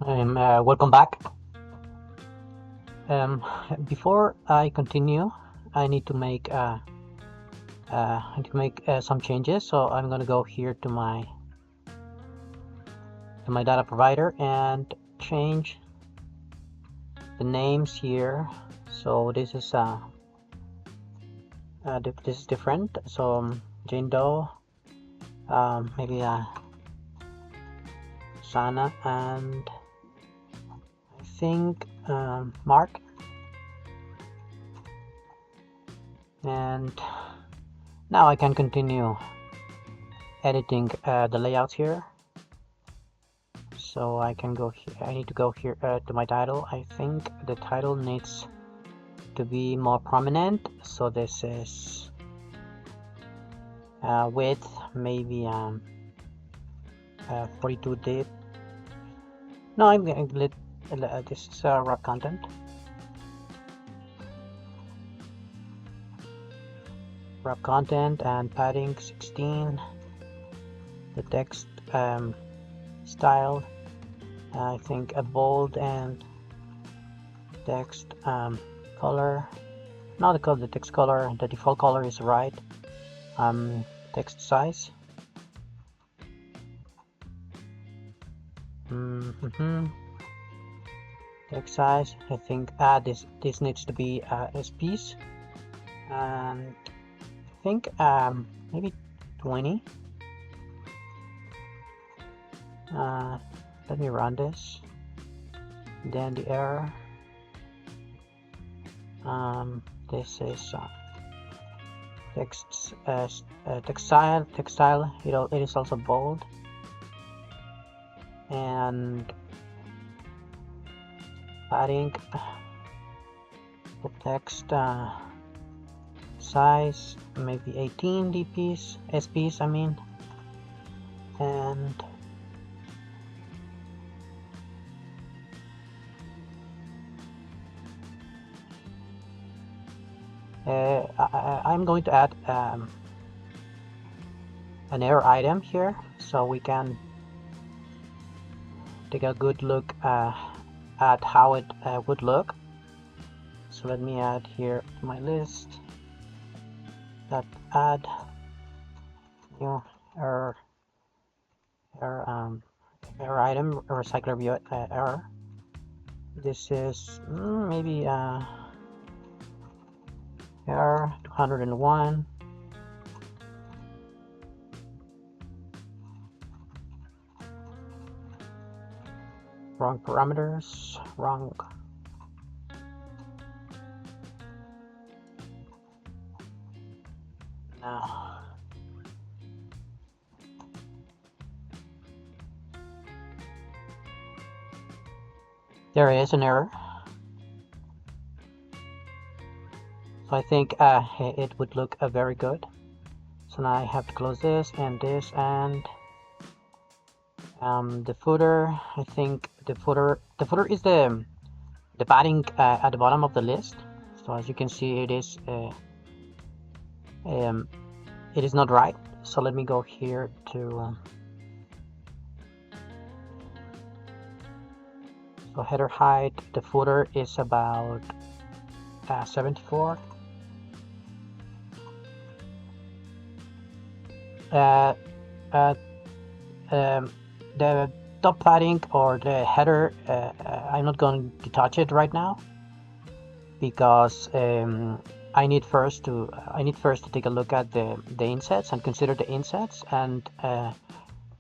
Welcome back. Before I continue, I need to make some changes. So I'm going to go here to my data provider and change the names here. So this is different. So Jane Doe, maybe Sana, and I think Mark. And now I can continue editing the layouts here. So I can go here. I need to go here to my title. I think the title needs to be more prominent. So this is width, maybe 42 dip. No, I'm going to let this is wrap content. Wrap content and padding 16. The text style, I think a bold, and text color. Now the text color, the default color is right. Text size. Text size. I think this needs to be SPs, and I think maybe 20. Let me run this. Then the error. This is textile. It is also bold, and padding. The text size maybe 18 dps, SPs. I mean, and I'm going to add an error item here, so we can take a good look at how it would look. So let me add here to my list that add new error item, RecyclerView error. This is maybe error 201. Wrong parameters, wrong. Now there is an error. So I think it would look very good. So now I have to close this and this, and the footer. I think the footer is the padding at the bottom of the list. So as you can see, it is not right. So let me go here to so header height. The footer is about 74. The top padding or the header, I'm not going to touch it right now, because I need first to take a look at the insets and consider the insets, and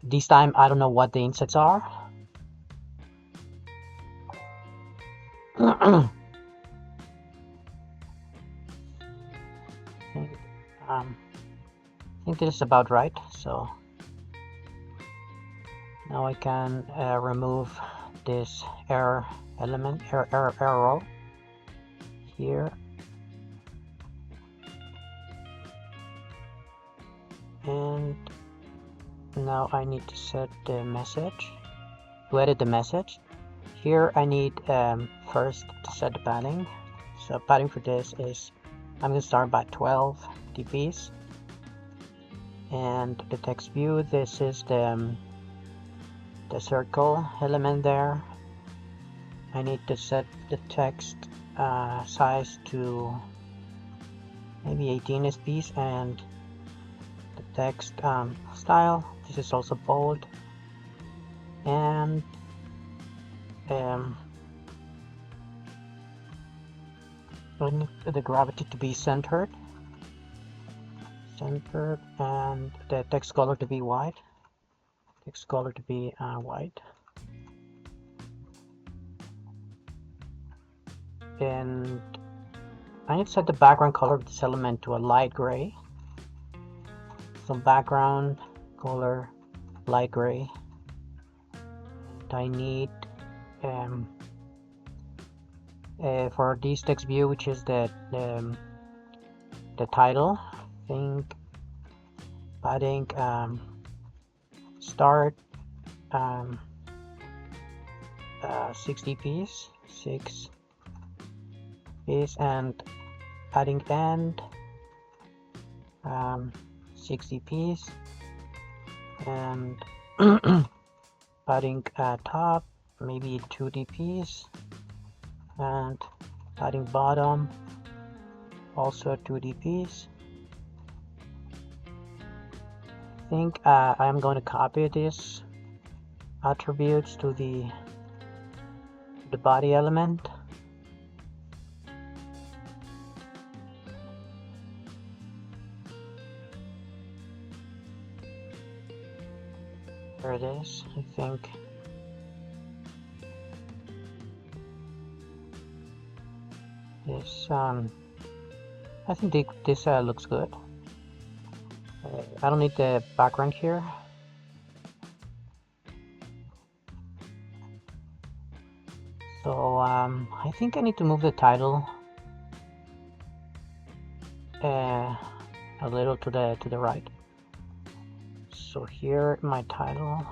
this time I don't know what the insets are. I think this is about right. So now I can remove this error element, error row here, and now I need to set the message, to edit the message. Here I need first to set the padding. So padding for this is, I'm going to start by 12 dps, and the text view, this is the circle element there. I need to set the text size to maybe 18 SPs, and the text style, this is also bold, and I need the gravity to be centered, and the text color to be white. White. And I need to set the background color of this element to a light gray. So background color light gray. And I need for this text view, which is the title, I think padding start 6 dps, 6 dps, and padding end 6 dps, and padding top maybe 2 dps, and padding bottom also 2 dps. I think I'm going to copy these attributes to the body element. There it is. I think this this looks good. I don't need the background here. So I think I need to move the title a little to the right. So here my title,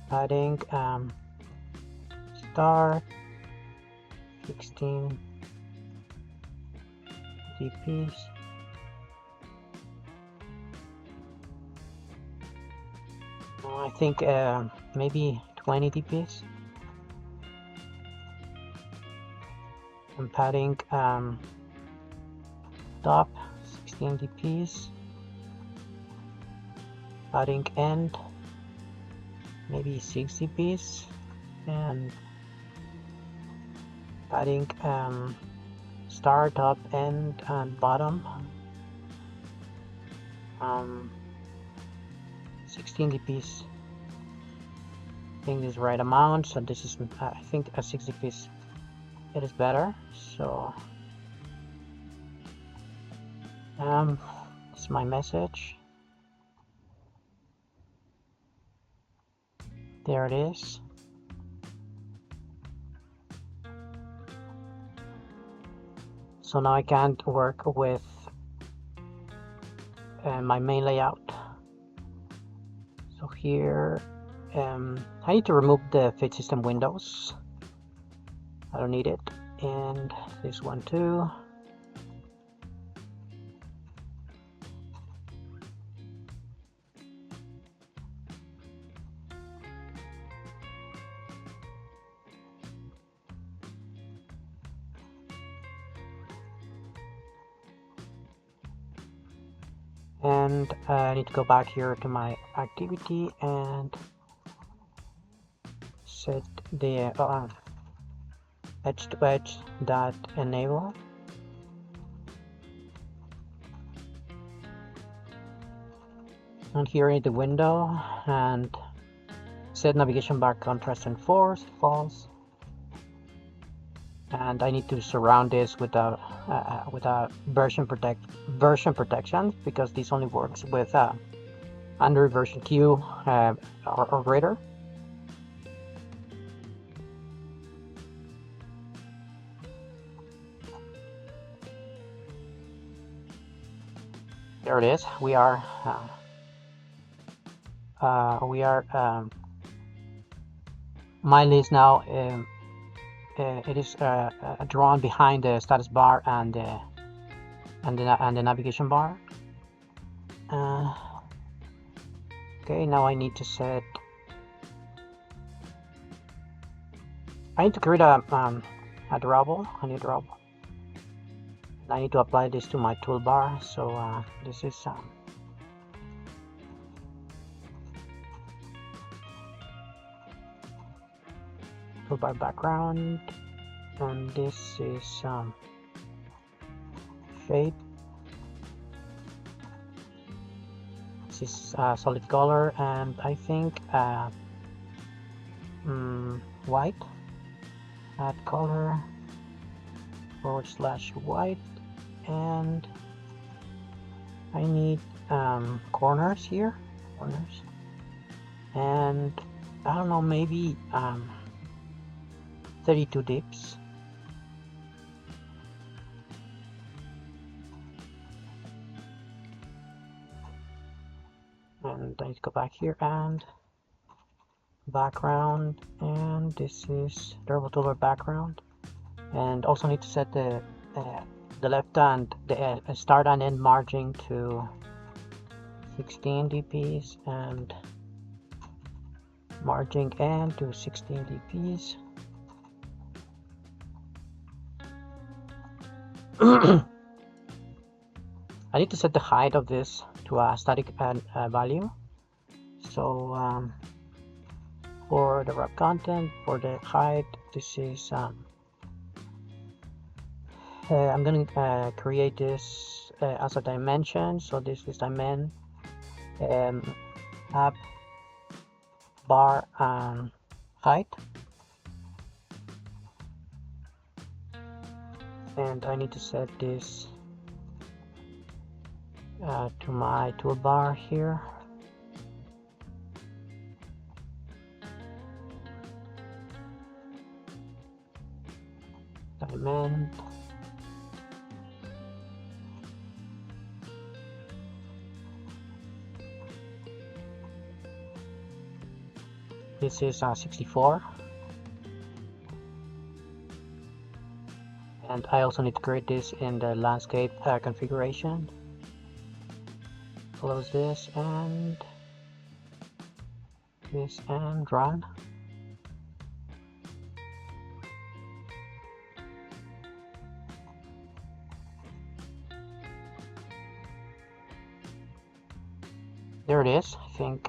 padding start 16 dps. I think maybe 20 dps. I'm padding top 16 dps. Padding end maybe 6 dps, and padding start, top, end, and bottom 16 dps. I think this is the right amount, so this is I think a 6 dps it is better. So this is my message. There it is. So now I can't work with my main layout. So here I need to remove the fit system windows. I don't need it, and this one too. And I need to go back here to my activity and set the edge to edge dot enable. And here in the window, and set navigation bar contrast and false. And I need to surround this with a version protection, because this only works with Android version Q or greater. There it is. We are my list now. It is drawn behind the status bar and the navigation bar. Okay, now I need to set I need to create a drawable, a new drawable. I need to apply this to my toolbar. So this is toolbar background, and this is shape. This is solid color, and I think white. Add color / white, and I need corners here, and I don't know, maybe 32 dips. And I need to go back here and background, and this is durable toolbar background. And also need to set the left and the start and end margin to 16 dps and margin end to 16 dps. I need to set the height of this to a static value. So for the wrap content, for the height, this is I'm going to create this as a dimension. So this is dimension app bar height, and I need to set this to my toolbar here. Diamond. This is 64. And I also need to create this in the landscape configuration. Close this and run. There it is. I think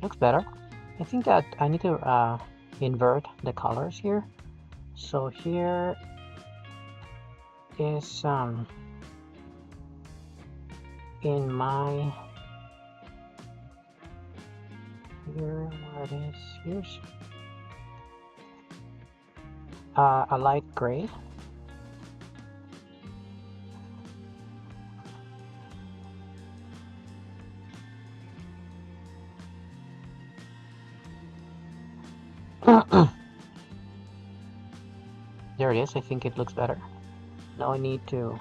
looks better. I think that I need to invert the colors here. So here is in my here where it is, here's a light gray. There it is. I think it looks better. Now I need to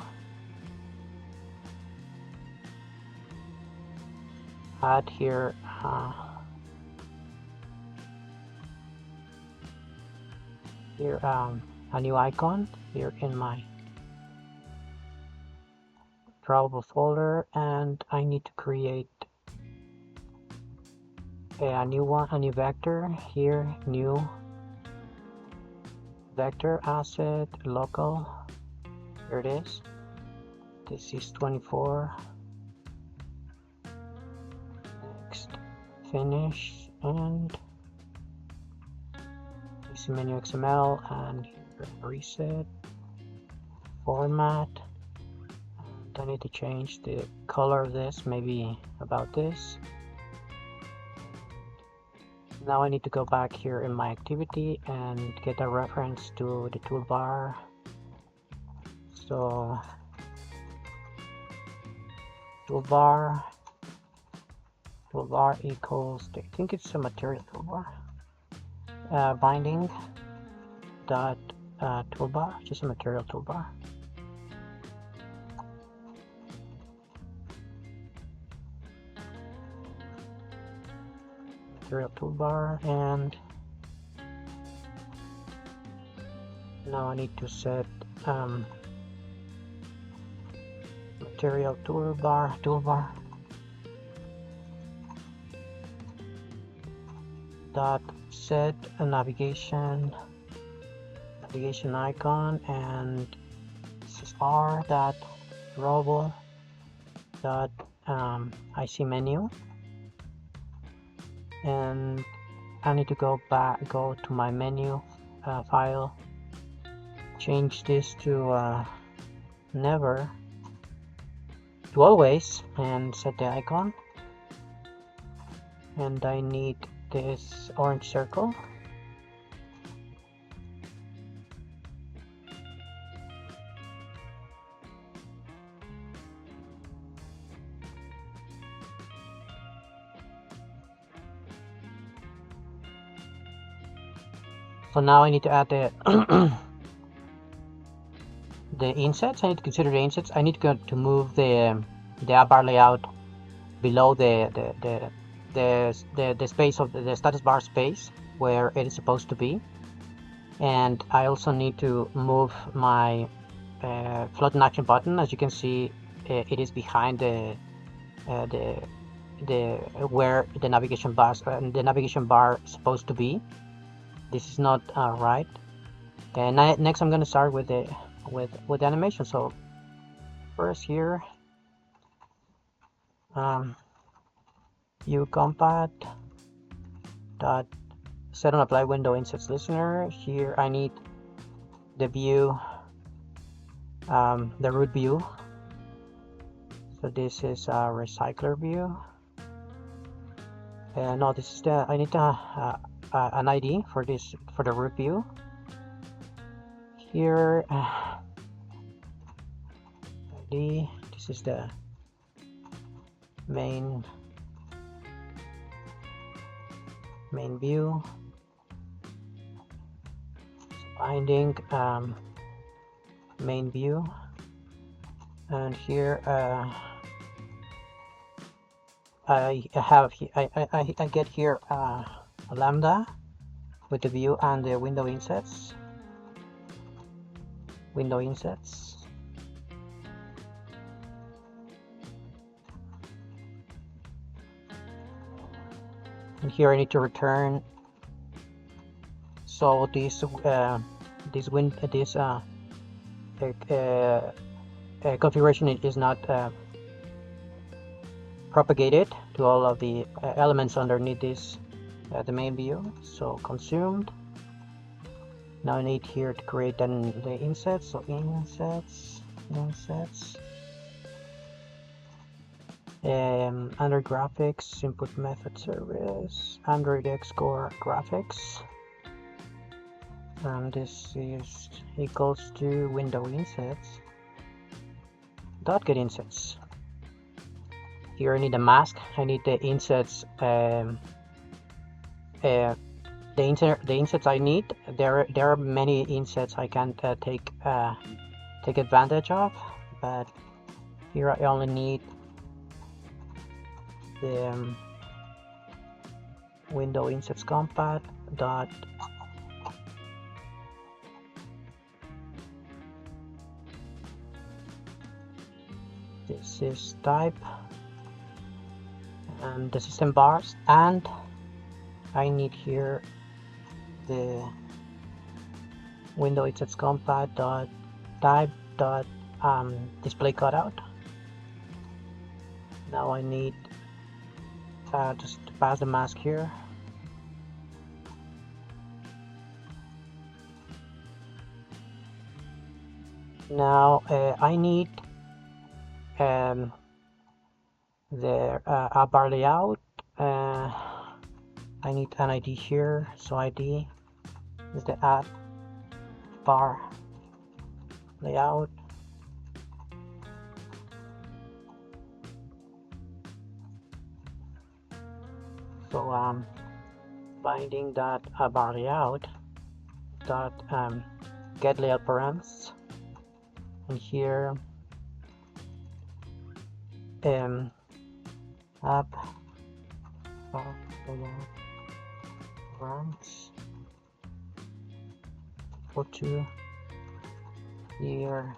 add here a new icon here in my drawable folder, and I need to create a new one, a new vector here, new vector asset local. Here it is. This is 24. Next, finish, and this menu XML, and here, reset, format. And I need to change the color of this, maybe about this. Now I need to go back here in my activity and get a reference to the toolbar. So toolbar equals, I think it's a material toolbar, binding dot toolbar, just a material toolbar. Material toolbar, and now I need to set material toolbar dot set a navigation icon, and this is r dot robo dot IC menu, and I need to go to my menu file, change this to never to always, and set the icon. And I need this orange circle. So now I need to add the the insets. I need to consider the insets. I need to move the AppBarLayout below the space of the status bar space where it is supposed to be, and I also need to move my floating action button. As you can see, it is behind the where the navigation bar is supposed to be. This is not right. And next I'm going to start with the animation. So first here, view compat dot set on apply window insets listener. Here I need the view, the root view. So this is RecyclerView. No, this is I need an ID for this, for the root view. Here, ID. This is the main view. Finding main view, and here I get here a lambda with the view and the window insets. And here I need to return. So this configuration is not propagated to all of the elements underneath this the main view. So consumed. Now I need here to create then the insets. So insets. Under graphics, input method service, Android Xcore graphics, and this is equals to window insets dot get insets. Here I need a mask. I need the insets. The insets I need. There are many insets I can take advantage of, but here I only need the window insets compat dot this is type and the system bars, and I need here the window insets compat dot type dot display cutout. Now I need just to pass the mask here. Now I need the AppBarLayout. I need an ID here, so ID is the AppBarLayout. So binding that AppBarLayout dot get layout params, and here AppBarLayout params for 2 here.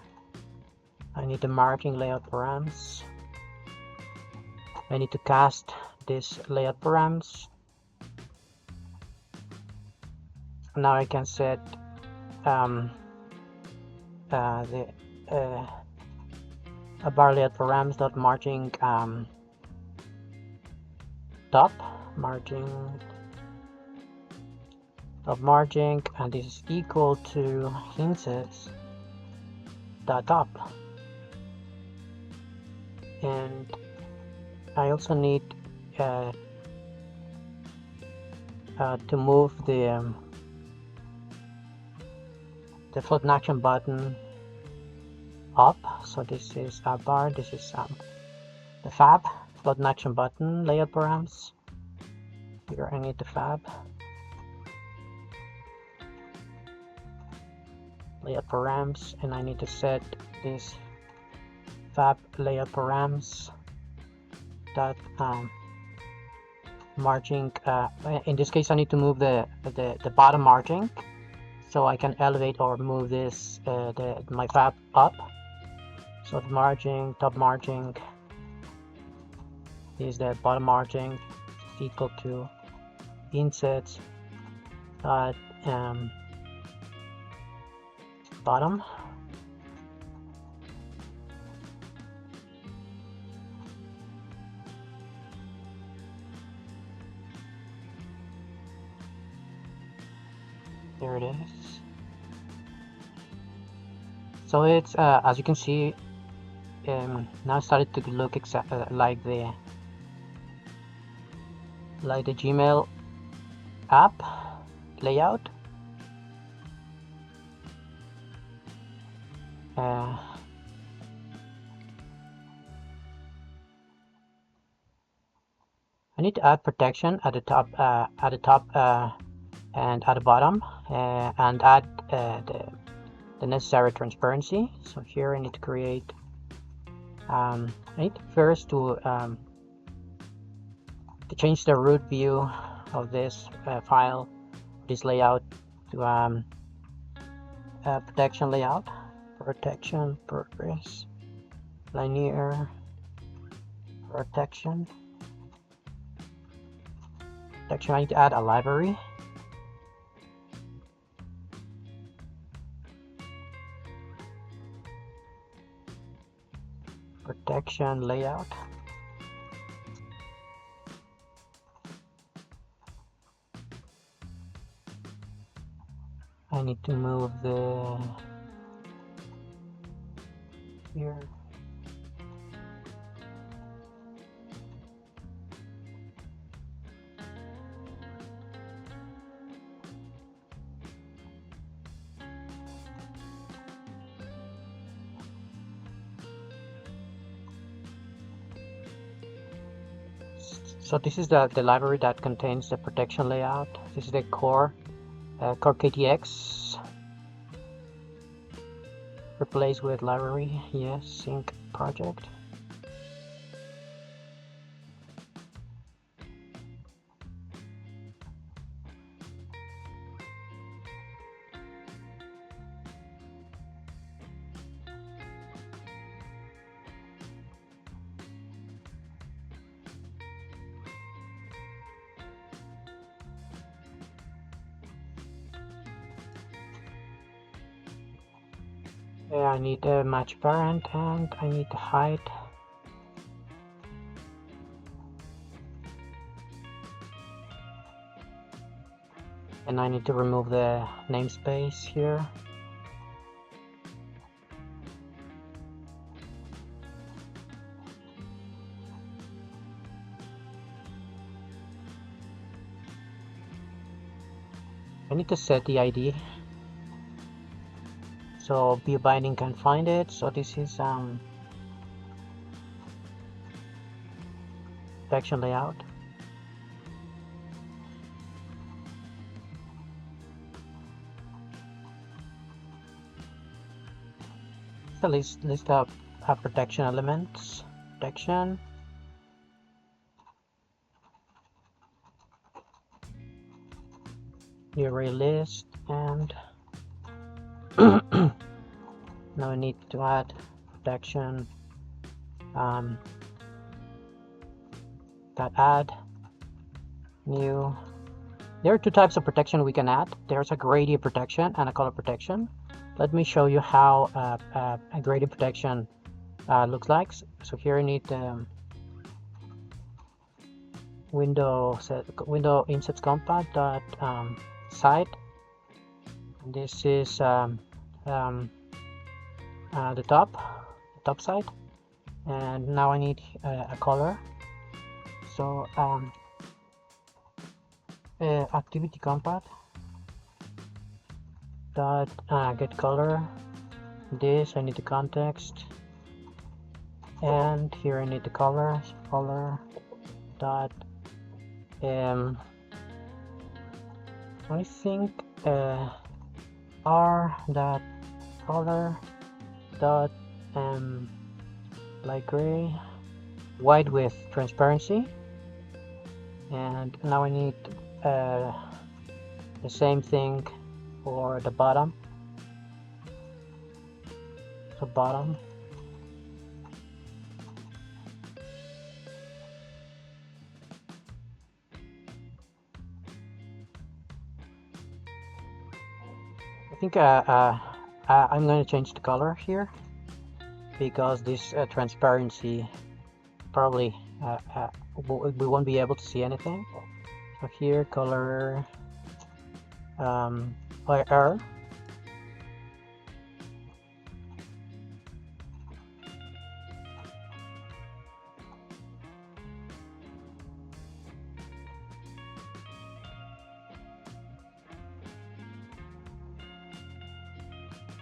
I need the marking layout params. I need to cast this layout params now I can set the AppBarLayout params dot margin top margin of margin, and this is equal to insets dot top. And I also need to move the float in action button up. So this is AppBar, this is the fab float in action button layout params. Here I need the fab layout params, and I need to set this fab layout params dot margin. In this case, I need to move the bottom margin, so I can elevate or move this my fab up. So the margin, top margin is the bottom margin, is equal to insets dot bottom. There it is. So it's as you can see, now started to look like the Gmail app layout. I need to add protection at the top, and at the bottom, and add the necessary transparency. So here I need to create. I need first to change the root view of this file, this layout, to protection layout, protection progress, linear protection. I need to add a library. Protection layout. I need to move the here. So this is the library that contains the protection layout. This is the core KTX. Replace with library. Yes, sync project. I need a match parent, and I need to hide. And I need to remove the namespace here. I need to set the ID. So view binding can find it. So this is protection layout. So list of protection elements. Protection. New array list, and now I need to add protection that add new There are two types of protection we can add. There's a gradient protection and a color protection. Let me show you how a gradient protection looks like. So here I need window insets compat dot side. This is the top side, and now I need a color. So activity compat dot get color. This I need the context, and here I need the color dot I think r dot color dot light gray, white with transparency. And now I need the same thing for the bottom. So bottom I think I'm going to change the color here because this transparency probably we won't be able to see anything. So here color by R.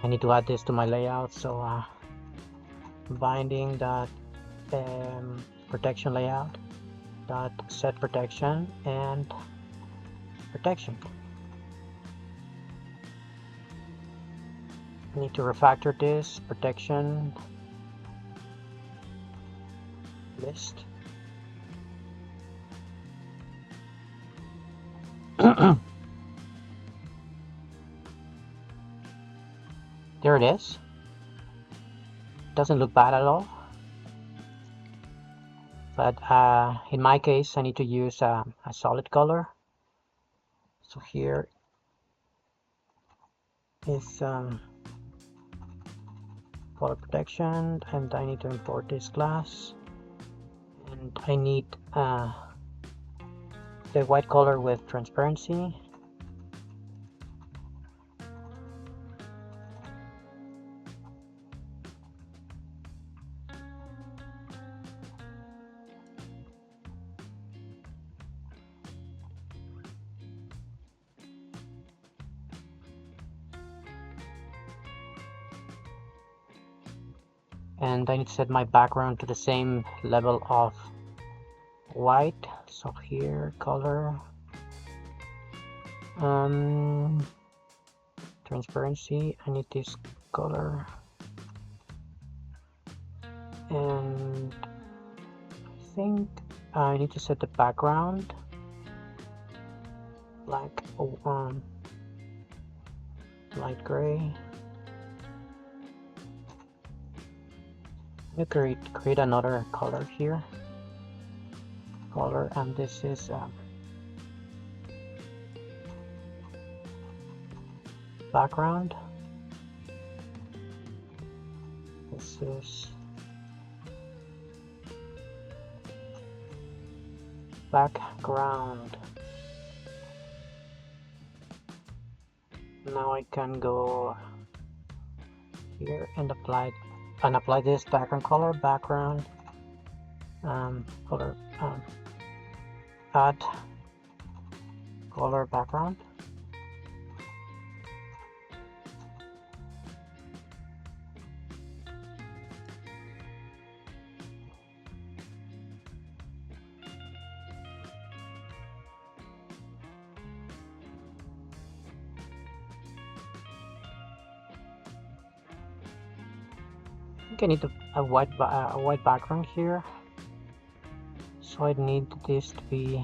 I need to add this to my layout, so binding dot protection layout dot set protection and protection. I need to refactor this protection list. There it is. Doesn't look bad at all. But in my case, I need to use a solid color. So here is color protection, and I need to import this class. And I need the white color with transparency. And I need to set my background to the same level of white. So here color transparency, I need this color, and I think I need to set the background black, light gray. You create another color here, color, and this is background. This is background. Now I can go here and apply this background color, background color, add color background. I need a white background here, so I need this to be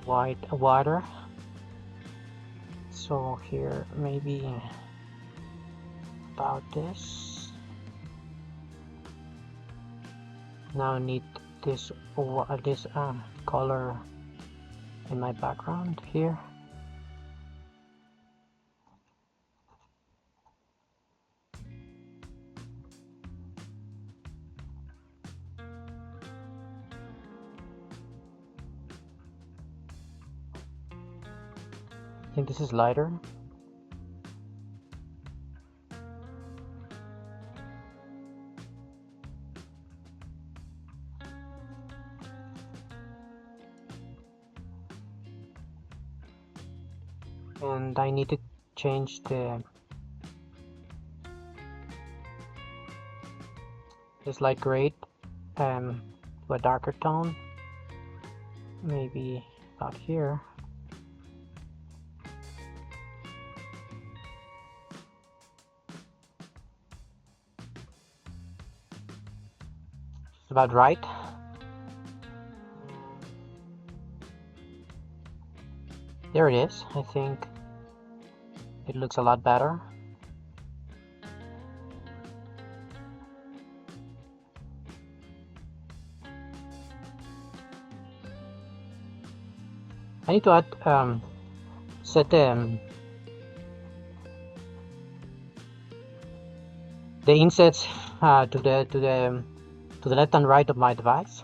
wider. So here maybe about this. Now I need this color in my background here. I think this is lighter. And I need to change this light gray to a darker tone, maybe about here. It's about right. There it is. I think it looks a lot better. I need to add set the insets to the left and right of my device.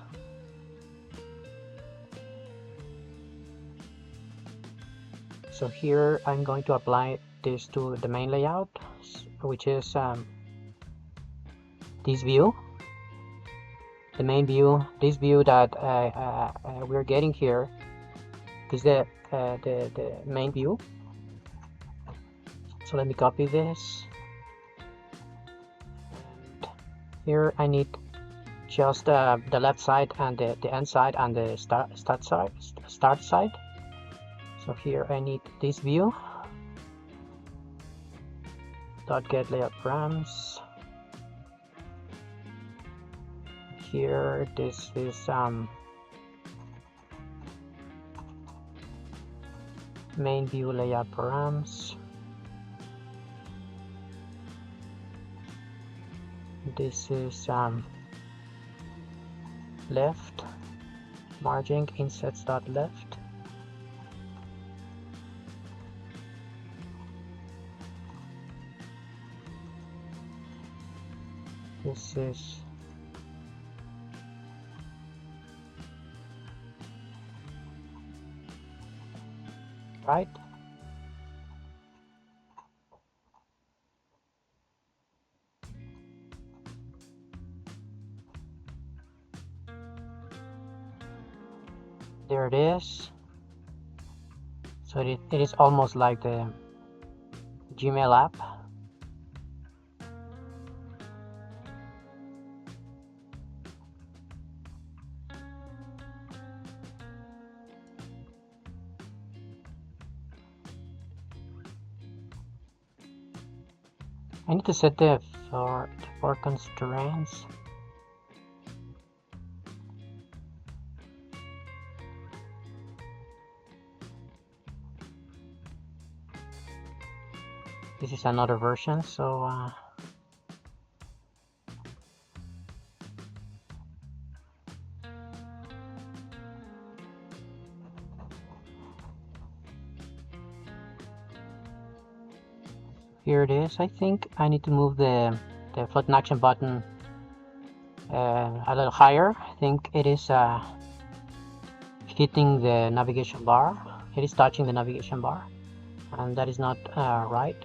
So here I'm going to apply this to the main layout, which is this view, the main view. This view that we're getting here is the main view. So let me copy this. And here I need just the left side and the end side and the start side. So here I need this view dot get layout params. Here this is main view layout params. This is left margin insets dot left. This is right. There it is. So it is almost like the Gmail app. I need to set the for constraints. This is another version, so here it is. I think I need to move the float in action button a little higher. I think it is hitting the navigation bar. It is touching the navigation bar, and that is not right.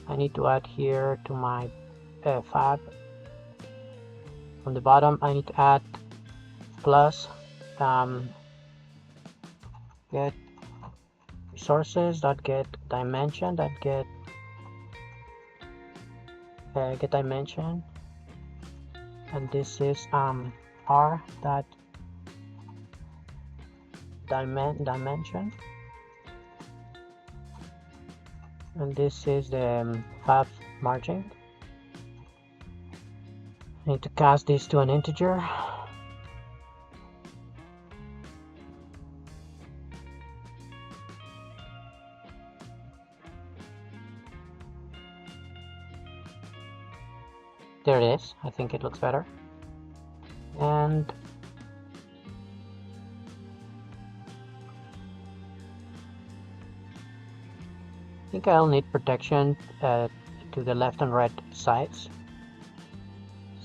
I need to add here to my fab. From the bottom, I need to add plus get resources dot get dimension dot get dimension, and this is r dot dimension, and this is the fab margin. I need to cast this to an integer. There it is. I think it looks better. And I think I'll need protection to the left and right sides.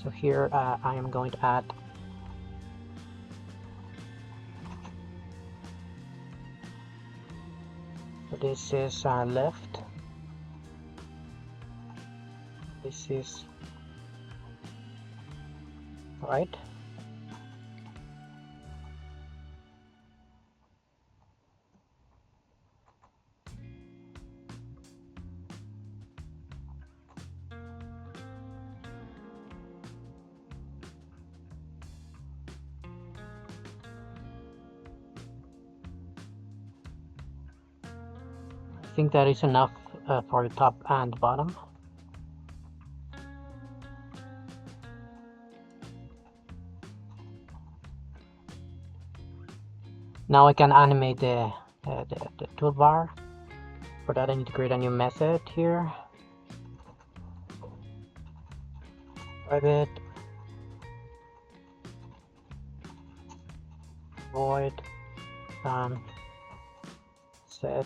So here I am going to add so this is left, this is right. I think that is enough for the top and bottom. Now I can animate the toolbar. For that I need to create a new method here. Private void set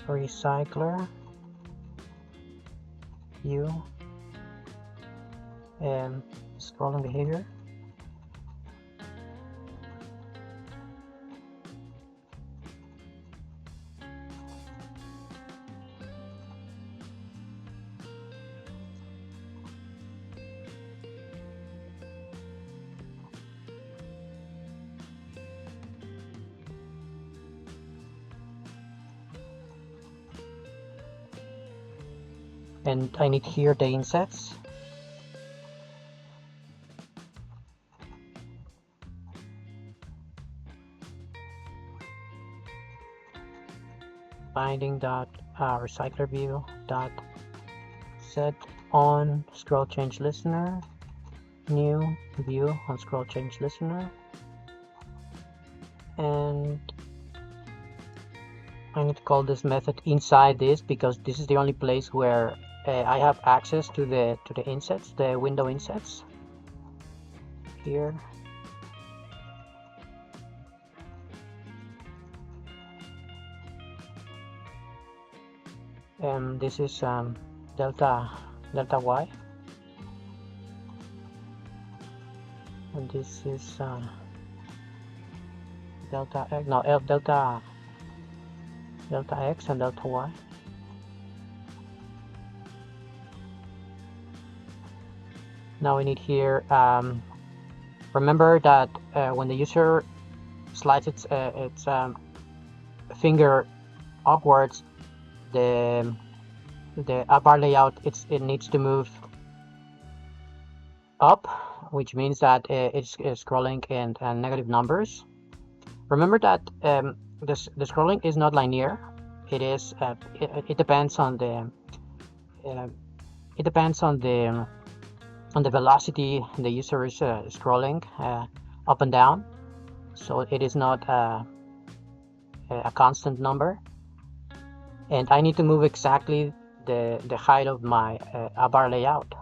recycler view and scrolling behavior. And I need here the insets. Binding dot RecyclerView dot set on scroll change listener, new view on scroll change listener, and I need to call this method inside this because this is the only place where I have access to the insets, the window insets here. This is delta y, and this is delta x, no, delta x and delta y. Now we need here, remember that when the user slides its finger upwards, the AppBarLayout it needs to move up, which means that it's scrolling in negative numbers. Remember that the scrolling is not linear. It is it depends on the velocity the user is scrolling up and down. So it is not a constant number. And I need to move exactly the height of my AppBarLayout.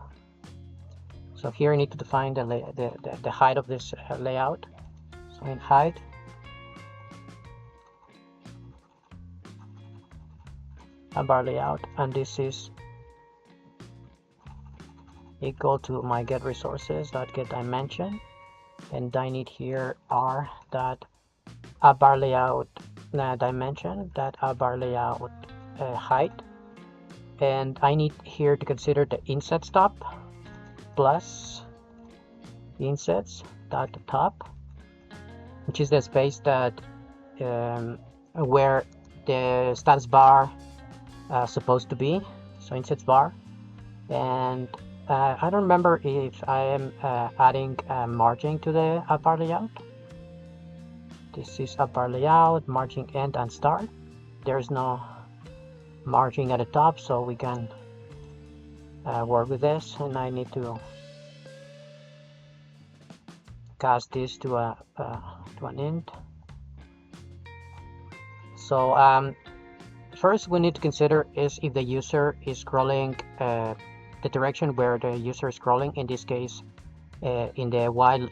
So here I need to define the height of this layout. So in height, AppBarLayout, and this is equal to my get resources dot get dimension, and I need here r dot AppBarLayout dimension that AppBarLayout height, and I need here to consider the inset top plus insets dot top, which is the space that where the status bar supposed to be. So insets bar, and I don't remember if I am adding margin to the AppBarLayout. This is AppBarLayout, margin end and start. There's no margin at the top, so we can work with this, and I need to cast this to an int. So first we need to consider is if the user is scrolling the direction where the user is scrolling, in this case in the y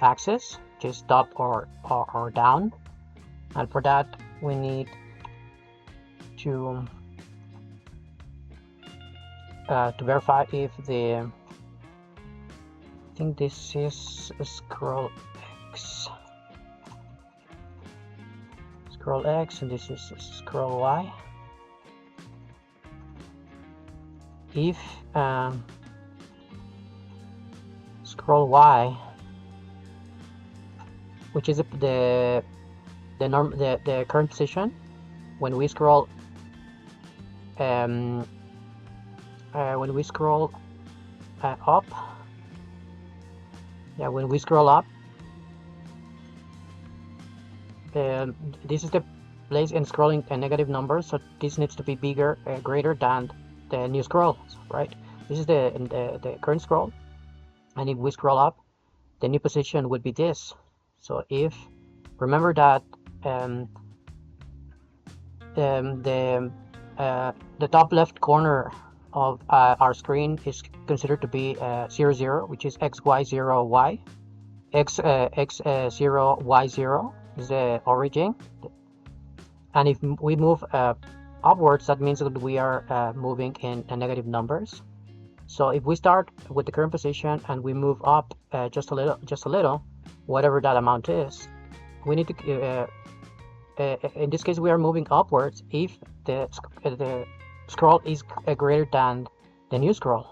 axis, just up or down. And for that we need to verify if the, I think this is a scroll X and this is scroll Y. If scroll Y, which is the current position, when we scroll up, when we scroll up, this is the place in scrolling a negative number, so this needs to be bigger, greater than the new scroll, right? This is the current scroll, and if we scroll up, the new position would be this. So if, remember that the top left corner of our screen is considered to be 0, 0, which is x, y, 0, y. X 0, y 0 is the origin, and if we move upwards, that means that we are moving in negative numbers. So if we start with the current position and we move up just a little, whatever that amount is, we need to in this case we are moving upwards if the scroll is greater than the new scroll.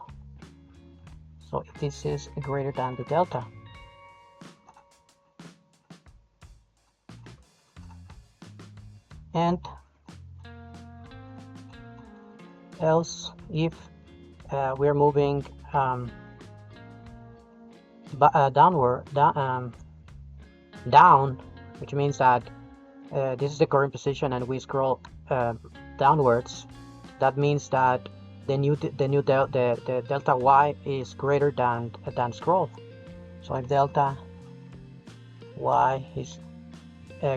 So if this is greater than the delta, and else if we are moving down, which means that this is the current position and we scroll downwards, that means that the delta y is greater than scroll. So if delta y is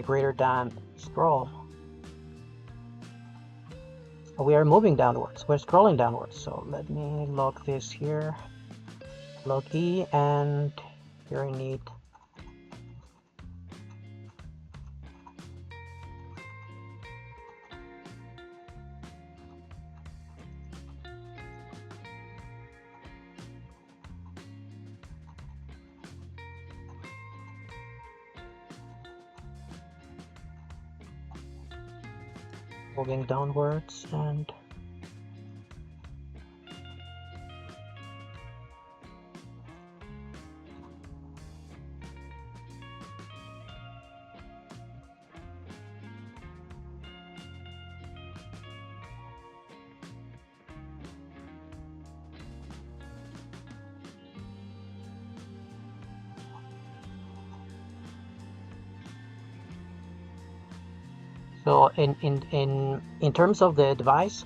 greater than scroll, we are moving downwards, we're scrolling downwards. So let me log this here, log E, and here I need moving downwards, and so in terms of the device,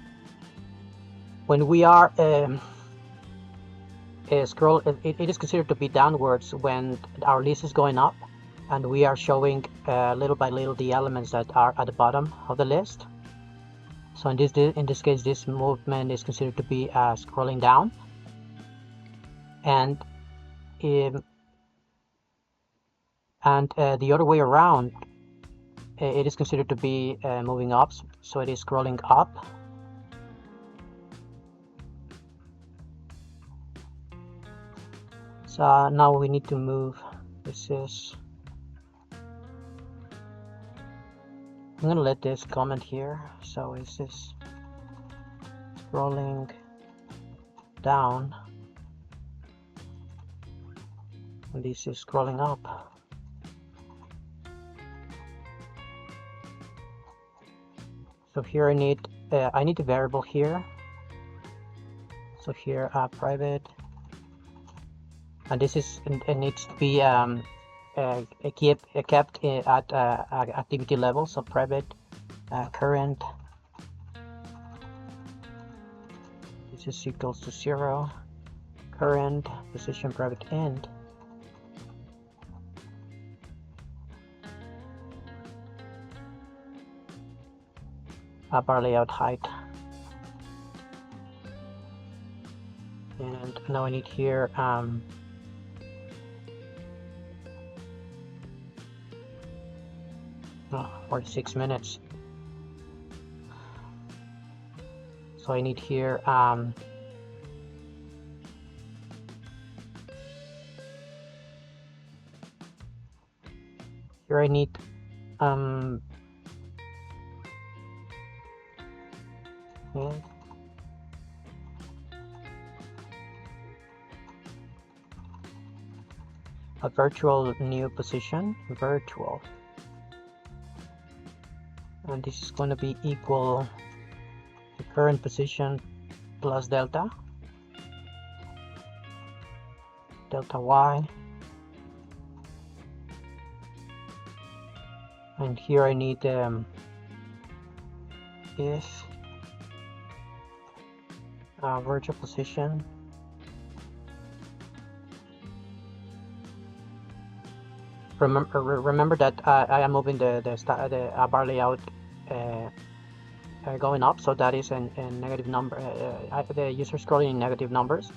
when we are scroll, it is considered to be downwards when our list is going up and we are showing little by little the elements that are at the bottom of the list. So in this case, this movement is considered to be scrolling down, and the other way around, it is considered to be moving up, so it is scrolling up. So now we need to move, this is, I'm gonna let this comment here, so is this scrolling down and this is scrolling up. So here I need a variable here. So here private, and this is, it needs to be kept at activity level. So private current, this is equals to 0, current position private end. AppBarLayout height. And now I need here 46 minutes. So I need here here I need a virtual new position, virtual, and this is going to be equal the current position plus delta y, and here I need if virtual position remember that I am moving the AppBarLayout going up, so that is a negative number. The user scrolling in negative numbers,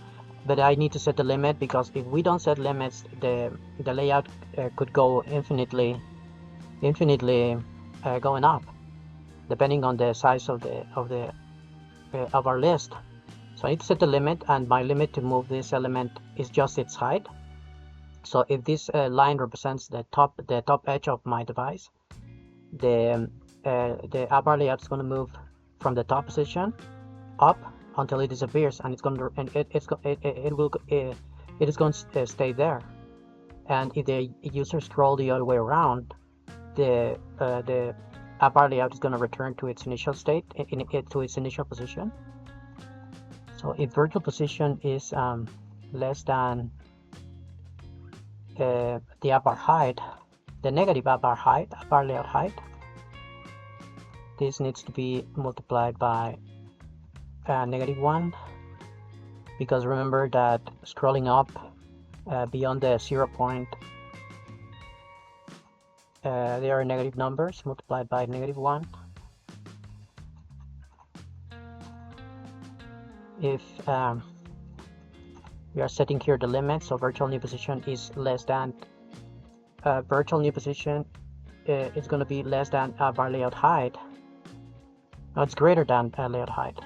but I need to set the limit, because if we don't set limits, the layout could go infinitely going up, depending on the size of our list. So I need to set the limit, and my limit to move this element is just its height. So if this line represents the top edge of my device, the AppBarLayout is going to move from the top position up until it disappears, and it's going to it is going to stay there. And if the user scroll the other way around, the AppBarLayout is going to return to its initial state, to its initial position. So if virtual position is less than the AppBar height, the negative AppBarLayout height, this needs to be multiplied by -1, because remember that scrolling up beyond the 0 point, they are negative numbers multiplied by -1. If we are setting here the limit, so virtual new position is less than virtual new position is going to be less than AppBarLayout height. No, it's greater than layout height.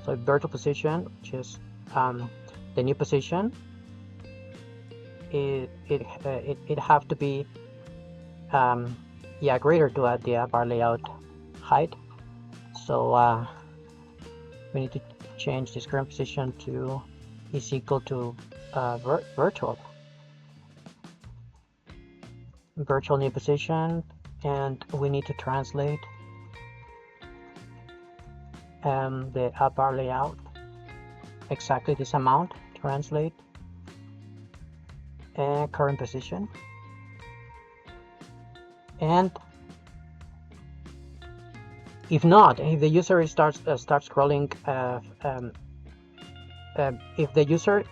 So virtual position, which is the new position, it have to be greater to the AppBarLayout height. So we need to change this current position to is equal to virtual new position, and we need to translate the AppBarLayout exactly this amount, translate current position, and if not, if the user starts scrolling, if the user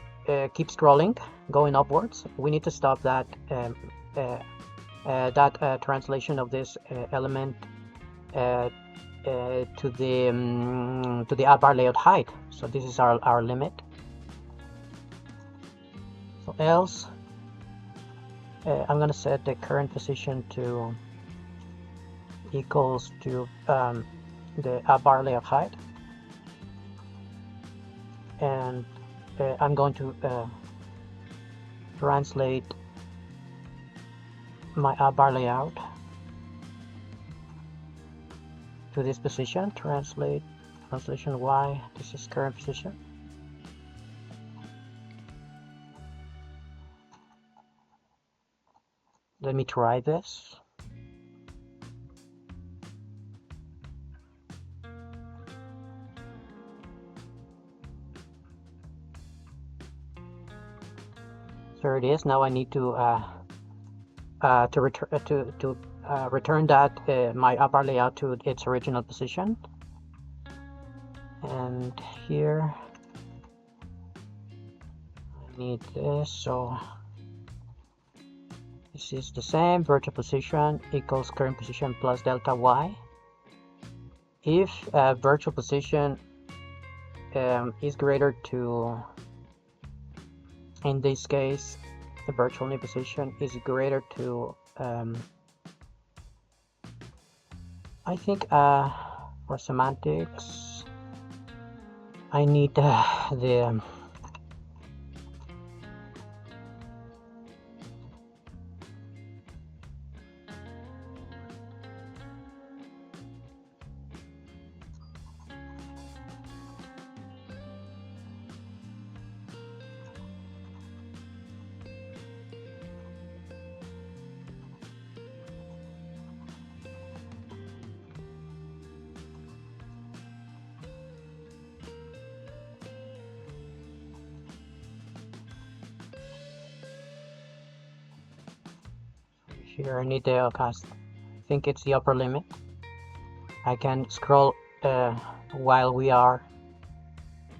keeps scrolling going upwards, we need to stop that translation of this element to the AppBarLayout height. So this is our limit. So else I'm going to set the current position to equals to the AppBarLayout height, and I'm going to translate my AppBarLayout to this position. Translation Y, this is current position. Let me try this. There it is. Now I need to return that my AppBarLayout to its original position. And here I need this, so this is the same. Virtual position equals current position plus delta y. if virtual position is greater to, in this case, the virtual new position is greater to, I think for semantics, I need the here I need the I think it's the upper limit. I can scroll while we are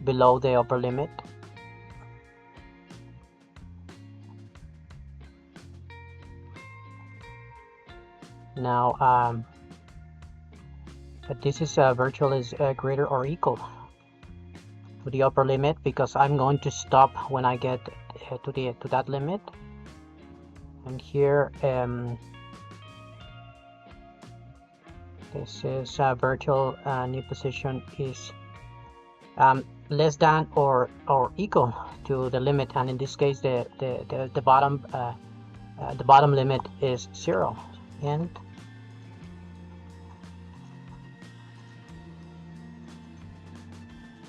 below the upper limit. Now this is virtual is greater or equal to the upper limit, because I'm going to stop when I get to that limit. And here this is virtual new position is less than or equal to the limit, and in this case the bottom limit is 0. And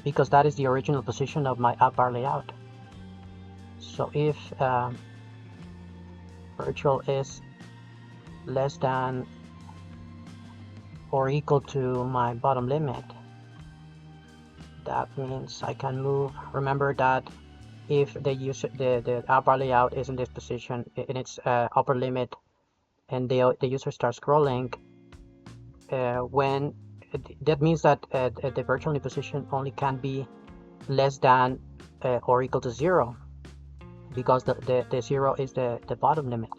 because that is the original position of my AppBarLayout. So if virtual is less than or equal to my bottom limit, that means I can move. Remember that if the AppBarLayout is in this position in its upper limit, and the user starts scrolling, when that means that the virtual new position only can be less than or equal to 0, because the 0 is the bottom limit.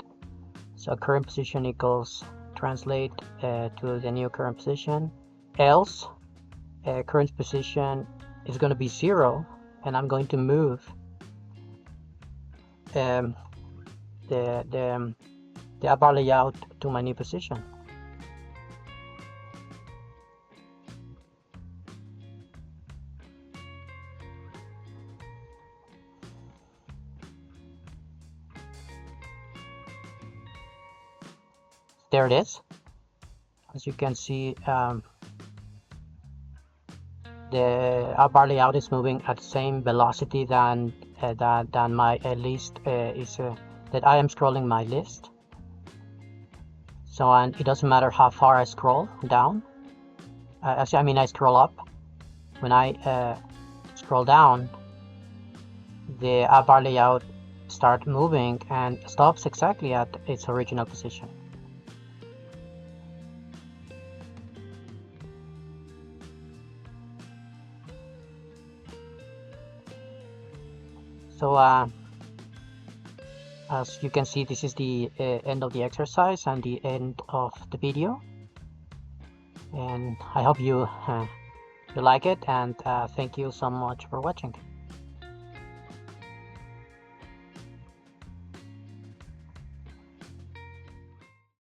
So current position equals translate to the new current position, else current position is going to be 0, and I'm going to move the AppBarLayout to my new position. There it is. As you can see, the AppBarLayout is moving at the same velocity than my list is that I am scrolling my list. So, and it doesn't matter how far I scroll down. I scroll up. When I scroll down, the AppBarLayout starts moving and stops exactly at its original position. So as you can see, this is the end of the exercise and the end of the video, and I hope you like it, and thank you so much for watching.